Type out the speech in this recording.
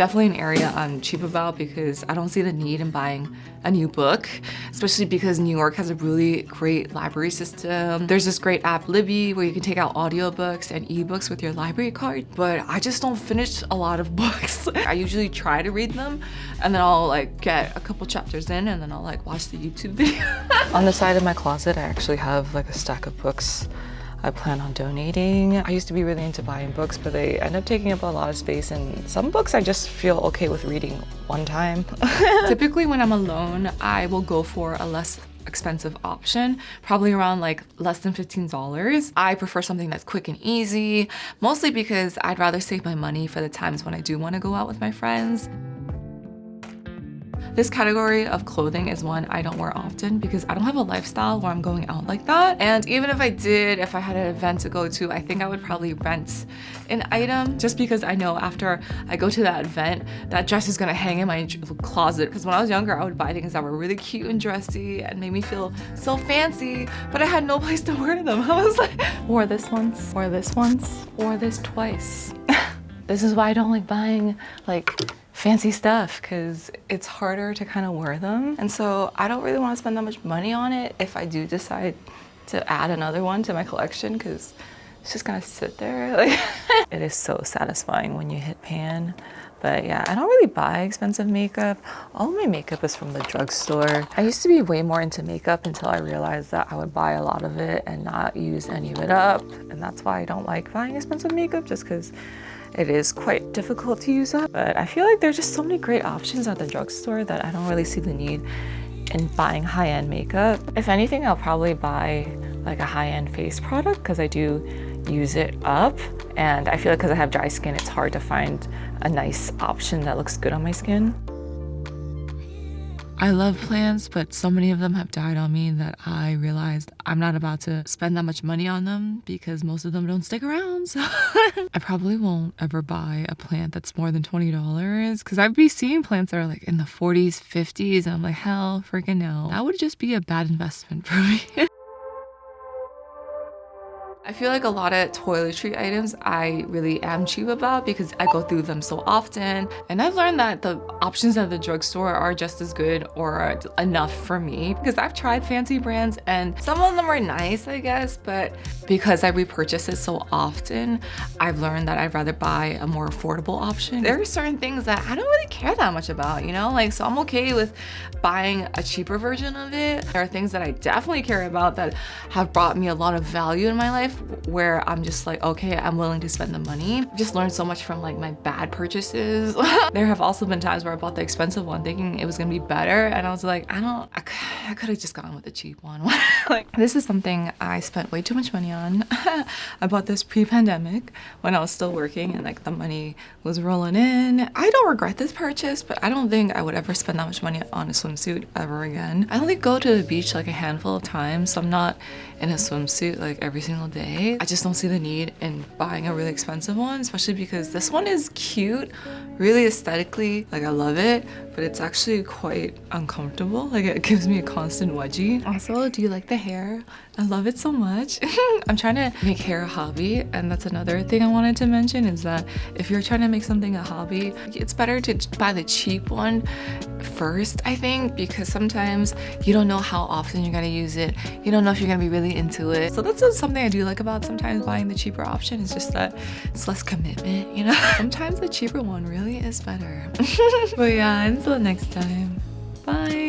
definitely an area I'm cheap about because I don't see the need in buying a new book, especially because New York has a really great library system. There's this great app, Libby, where you can take out audiobooks and ebooks with your library card, but I just don't finish a lot of books. I usually try to read them and then I'll like get a couple chapters in and then I'll like watch the YouTube video. On the side of my closet, I actually have like a stack of books I plan on donating. I used to be really into buying books, but they end up taking up a lot of space, and some books I just feel okay with reading one time. Typically when I'm alone, I will go for a less expensive option, probably around like less than $15. I prefer something that's quick and easy, mostly because I'd rather save my money for the times when I do want to go out with my friends. This category of clothing is one I don't wear often because I don't have a lifestyle where I'm going out like that. And even if I did, if I had an event to go to, I think I would probably rent an item just because I know after I go to that event, that dress is gonna hang in my closet. Because when I was younger, I would buy things that were really cute and dressy and made me feel so fancy, but I had no place to wear them. I was like, wore this once, wore this once, wore this twice. This is why I don't like buying like fancy stuff, because it's harder to kind of wear them. And so I don't really want to spend that much money on it if I do decide to add another one to my collection, because it's just gonna sit there. Like it is so satisfying when you hit pan. But yeah, I don't really buy expensive makeup. All of my makeup is from the drugstore. I used to be way more into makeup until I realized that I would buy a lot of it and not use any of it up. And that's why I don't like buying expensive makeup, just because it is quite difficult to use up. But I feel like there's just so many great options at the drugstore that I don't really see the need in buying high-end makeup. If anything, I'll probably buy like a high-end face product because I do use it up. And I feel like because I have dry skin, it's hard to find a nice option that looks good on my skin. I love plants, but so many of them have died on me that I realized I'm not about to spend that much money on them because most of them don't stick around. So I probably won't ever buy a plant that's more than $20 because I'd be seeing plants that are like in the 40s, 50s, and I'm like, hell freaking no. That would just be a bad investment for me. I feel like a lot of toiletry items I really am cheap about because I go through them so often. And I've learned that the options at the drugstore are just as good or enough for me because I've tried fancy brands and some of them are nice, I guess, but because I repurchase it so often, I've learned that I'd rather buy a more affordable option. There are certain things that I don't really care that much about, you know? Like, so I'm okay with buying a cheaper version of it. There are things that I definitely care about that have brought me a lot of value in my life where I'm just like, okay, I'm willing to spend the money. I've just learned so much from like my bad purchases. There have also been times where I bought the expensive one thinking it was gonna be better and I was like, I could have just gone with the cheap one. Like, this is something I spent way too much money on. I bought this pre-pandemic when I was still working and like the money was rolling in. I don't regret this purchase, but I don't think I would ever spend that much money on a swimsuit ever again. I only go to the beach like a handful of times, so I'm not in a swimsuit like every single day. I just don't see the need in buying a really expensive one, especially because this one is cute, really aesthetically, like I love it, but it's actually quite uncomfortable. Like it gives me a constant wedgie. Also, do you like the hair? I love it so much. I'm trying to make hair a hobby, and that's another thing I wanted to mention is that if you're trying to make something a hobby, it's better to buy the cheap one first, I think, because sometimes you don't know how often you're gonna use it. You don't know if you're gonna be really into it. So that's something I do like about sometimes buying the cheaper option. It's just that it's less commitment, you know? Sometimes the cheaper one really is better. But yeah, until next time, bye.